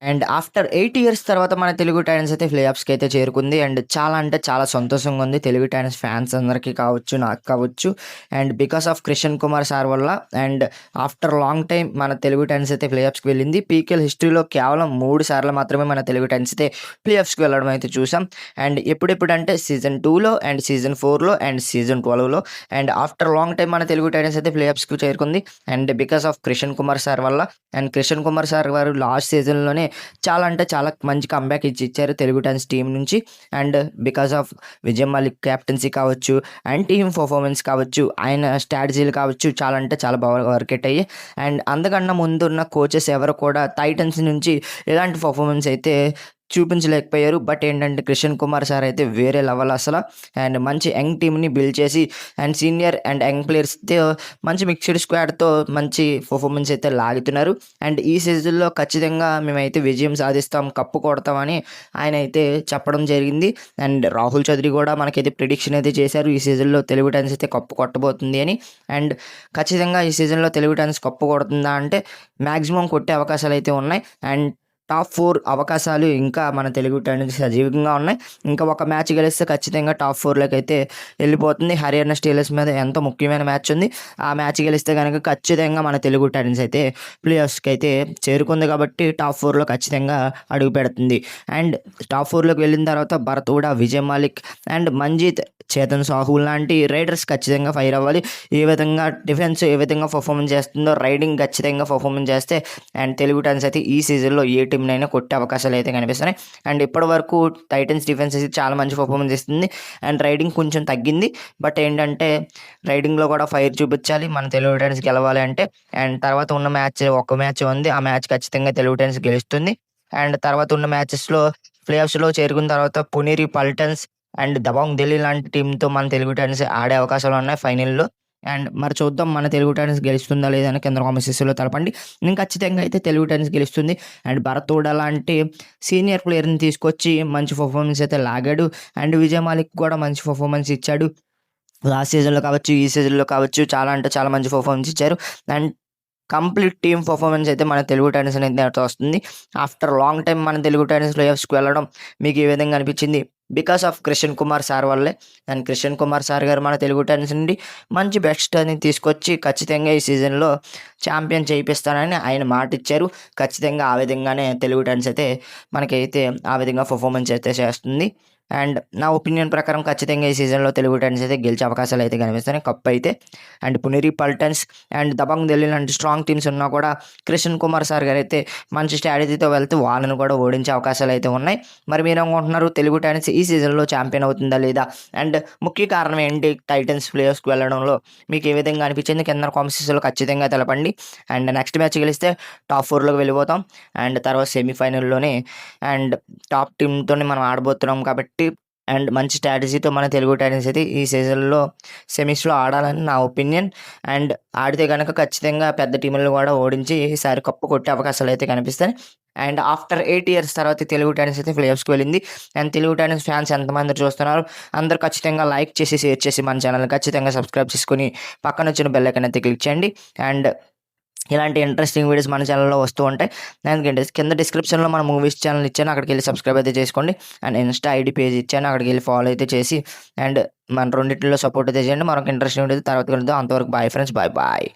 And after 8 years తర్వాత మన Telugu Titans అయితే ప్లే ఆఫ్స్‌కి అయితే చేరుకుంది. అండ్ చాలా అంటే చాలా సంతోషంగా ఉంది. తెలుగు టైటన్స్ ఫ్యాన్స్ అందరికీ కావచ్చు, నాకు కావచ్చు. And because of Krishan Kumar sir వల్ల అండ్ ఆఫ్టర్ లాంగ్ టైమ్ మన తెలుగు టైటన్స్ అయితే ప్లే ఆఫ్స్‌కి వెళ్ళింది. పీకేఎల్ హిస్టరీలో కేవలం 3 సార్లు మాత్రమే మన తెలుగు టైటన్స్ అయితే ప్లే ఆఫ్స్‌కి వెళ్ళడం అయితే చూసాం. అండ్ ఎప్పుడెప్పుడంటే సీజన్ 2లో అండ్ సీజన్ 4లో అండ్ సీజన్ 12లో అండ్ ఆఫ్టర్ లాంగ్ టైమ్ మన తెలుగు టైటన్స్ అయితే ప్లే ఆఫ్స్‌కి చేరుకుంది. And because of Krishan Kumar sir వల్ల అండ్ క్రిషన్ కుమార్ సార్ గారు లాస్ట్ సీజన్‌లోనే చాలా అంటే చాలా మంచి కంబ్యాక్ ఇచ్చారు తెలుగు టైటన్స్ టీం నుంచి. And because of Vijay Malik captaincy కావచ్చు అండ్ టీమ్ పర్ఫార్మెన్స్ కావచ్చు, ఆయన స్ట్రాటజీలు కావచ్చు, చాలా అంటే చాలా బాగా వర్కౌట్ అయ్యాయి. అండ్ అంతకన్నా ముందున్న కోచెస్ ఎవరు కూడా టైటన్స్ నుంచి ఎలాంటి పర్ఫార్మెన్స్ అయితే చూపించలేకపోయారు. బట్ ఏంటంటే క్రిషన్ కుమార్ సార్ అయితే వేరే లెవెల్ అసలు. అండ్ మంచి యంగ్ టీమ్‌ని బిల్డ్ చేసి అండ్ సీనియర్ అండ్ యంగ్ ప్లేయర్స్‌తో మంచి మిక్స్డ్ స్క్వాడ్‌తో మంచి పర్ఫార్మెన్స్ అయితే లాగుతున్నారు. అండ్ ఈ సీజన్‌లో ఖచ్చితంగా మేమైతే విజయం సాధిస్తాం, కప్పు కొడతామని ఆయన అయితే చెప్పడం జరిగింది. అండ్ రాహుల్ చౌదరి కూడా మనకైతే ప్రిడిక్షన్ అయితే చేశారు, ఈ సీజన్‌లో తెలుగు టైటన్స్ అయితే కప్పు కొట్టబోతుంది అని. అండ్ ఖచ్చితంగా ఈ సీజన్‌లో తెలుగు టైటన్స్ కప్పు కొడుతుందా అంటే మ్యాక్సిమం కొట్టే అవకాశాలు అయితే ఉన్నాయి. అండ్ టాప్ 4 అవకాశాలు ఇంకా మన తెలుగు టైటన్స్ సజీవంగా ఉన్నాయి. ఇంకా ఒక మ్యాచ్ గెలిస్తే ఖచ్చితంగా టాప్ 4లోకి అయితే వెళ్ళిపోతుంది. హర్యానా స్టీలర్స్ మీద ఎంతో ముఖ్యమైన మ్యాచ్ ఉంది. ఆ మ్యాచ్ గెలిస్తే కనుక ఖచ్చితంగా మన తెలుగు టైటన్స్ అయితే ప్లే ఆఫ్స్‌కి అయితే చేరుకుంది కాబట్టి టాప్ 4లో ఖచ్చితంగా అడుగు పెడుతుంది. అండ్ టాప్ 4లోకి వెళ్ళిన తర్వాత భరత్ హూడా, విజయ్ మాలిక్ అండ్ మంజీత్, చేతన్ సాహు లాంటి రైడర్స్ ఖచ్చితంగా ఫైర్ అవ్వాలి. ఏ విధంగా డిఫెన్స్ ఏ విధంగా పర్ఫార్మెన్స్ చేస్తుందో రైడింగ్ ఖచ్చితంగా పర్ఫార్మెన్స్ చేస్తే అండ్ తెలుగు టైటన్స్ అయితే ఈ సీజన్లో ఏ టీంనైనా కొట్టే అవకాశాలు అయితే కనిపిస్తున్నాయి. అండ్ ఇప్పటి వరకు టైటన్స్ డిఫెన్స్ అయితే చాలా మంచి పర్ఫార్మెన్స్ ఇస్తుంది. అండ్ రైడింగ్ కొంచెం తగ్గింది. బట్ ఏంటంటే రైడింగ్లో కూడా ఫైర్ చూపించాలి మన తెలుగు టైటన్స్ గెలవాలి అంటే. అండ్ తర్వాత ఉన్న ఒక్క మ్యాచ్ ఉంది, ఆ మ్యాచ్ ఖచ్చితంగా తెలుగు టైటన్స్ గెలుస్తుంది. అండ్ తర్వాత ఉన్న మ్యాచెస్లో ప్లే ఆఫ్స్లో చేరుకున్న తర్వాత పునేరి పల్టన్స్ అండ్ దబాంగ్ ఢిల్లీ లాంటి టీంతో మన తెలుగు టైటన్స్ ఆడే అవకాశాలు ఉన్నాయి ఫైనల్లో. అండ్ మరి చూద్దాం మన తెలుగు టైటన్స్ గెలుస్తుందా లేదా అని కింద కామెంట్ సెక్షన్‌లో తెలపండి. నేను ఖచ్చితంగా అయితే తెలుగు టైటన్స్ గెలుస్తుంది. అండ్ భరత్ హూడా లాంటి సీనియర్ ప్లేయర్‌ని తీసుకొచ్చి మంచి పర్ఫార్మెన్స్ అయితే లాగాడు. అండ్ విజయ్ మాలిక్ కూడా మంచి పర్ఫార్మెన్స్ ఇచ్చాడు. లాస్ట్ సీజన్‌లో కావచ్చు, ఈ సీజన్‌లో కావచ్చు, చాలా అంటే చాలా మంచి పర్ఫార్మెన్స్ ఇచ్చారు. అండ్ కంప్లీట్ టీమ్ పర్ఫార్మెన్స్ అయితే మన తెలుగు టైటన్స్ అనేది వస్తుంది. ఆఫ్టర్ లాంగ్ టైమ్ మన తెలుగు టైటన్స్ ప్లే ఆఫ్స్‌కి వెళ్ళడం మీకు ఏ విధంగా అనిపించింది? Because of Krishan Kumar sir వల్లే. అండ్ క్రిషన్ కుమార్ సార్ గారు మన తెలుగు టైటన్స్ నుండి మంచి బెస్ట్ అని తీసుకొచ్చి ఖచ్చితంగా ఈ సీజన్‌లో ఛాంపియన్ చేయిపిస్తానని ఆయన మాట ఇచ్చారు. ఖచ్చితంగా ఆ విధంగానే తెలుగు టైటన్స్ అయితే మనకైతే ఆ విధంగా పర్ఫార్మెన్స్ అయితే చేస్తుంది. అండ్ నా ఒపీనియన్ ప్రకారం ఖచ్చితంగా ఈ సీజన్‌లో తెలుగు టైటన్స్ అయితే గెలిచే అవకాశాలు అయితే కనిపిస్తున్నాయి, కప్ అయితే. అండ్ పునేరి పల్టన్స్ అండ్ దబాంగ్ ఢిల్లీ లాంటి స్ట్రాంగ్ టీమ్స్ ఉన్నా కూడా క్రిషన్ కుమార్ సార్ గారు అయితే మంచి స్ట్రాటజీతో వెళ్తే వాళ్ళని కూడా ఓడించే అవకాశాలు అయితే ఉన్నాయి. మరి మీరు అనుకుంటున్నారు తెలుగు టైటన్స్ ఈ సీజన్‌లో ఛాంపియన్ అవుతుందా లేదా? అండ్ ముఖ్య కారణం ఏంటి టైటన్స్ ప్లే ఆఫ్స్‌కి వెళ్ళడంలో? మీకు ఏ విధంగా అనిపించింది? కింద కామెంట్ సెక్షన్‌లో ఖచ్చితంగా తెలపండి. అండ్ నెక్స్ట్ మ్యాచ్ గెలిస్తే టాప్ 4లోకి వెళ్ళిపోతాం. అండ్ తర్వాత సెమీఫైనల్‌లోనే అండ్ టాప్ టీమ్‌తోనే మనం ఆడబోతున్నాం కాబట్టి అండ్ మంచి స్ట్రాటజీతో మన తెలుగు టైటన్స్ అయితే ఈ సీజన్‌లో సెమీస్‌లో ఆడాలని నా ఒపీనియన్. అండ్ ఆడితే గనక ఖచ్చితంగా పెద్ద టీములను కూడా ఓడించి ఈసారి కప్పు కొట్టే అవకాశాలు అయితే కనిపిస్తాయి. అండ్ ఆఫ్టర్ 8 ఇయర్స్ తర్వాత తెలుగు టైటన్స్ అయితే ప్లే ఆఫ్స్‌కి వెళ్ళింది. అండ్ తెలుగు టైటన్స్ ఫ్యాన్స్ ఎంతమంది చూస్తున్నారు? అందరూ ఖచ్చితంగా లైక్ చేసి, షేర్ చేసి మన ఛానల్‌ని ఖచ్చితంగా సబ్స్క్రైబ్ చేసుకొని పక్కన వచ్చిన బెల్ ఐకాన్ అయితే క్లిక్ చేయండి. అండ్ ఇలాంటి ఇంట్రెస్టింగ్ వీడియోస్ మన ఛానల్‌లో వస్తూ ఉంటాయి. నేను కింద డిస్క్రిప్షన్‌లో మన మూవీస్ ఛానల్ ఇచ్చాను, అక్కడికెళ్ళి సబ్స్క్రైబ్ అయితే చేసుకోండి. అండ్ ఇన్‌స్టా ఐడీ పేజ్ ఇచ్చాను, అక్కడికెళ్ళి ఫాలో అయితే చేసి అండ్ మన రెండిట్లో సపోర్ట్ అయితే చేయండి. మరొక ఇంట్రెస్టింగ్ వీడియో తర్వాత కలుద్దాం. అంతవరకు బాయ్ ఫ్రెండ్స్. బాయ్.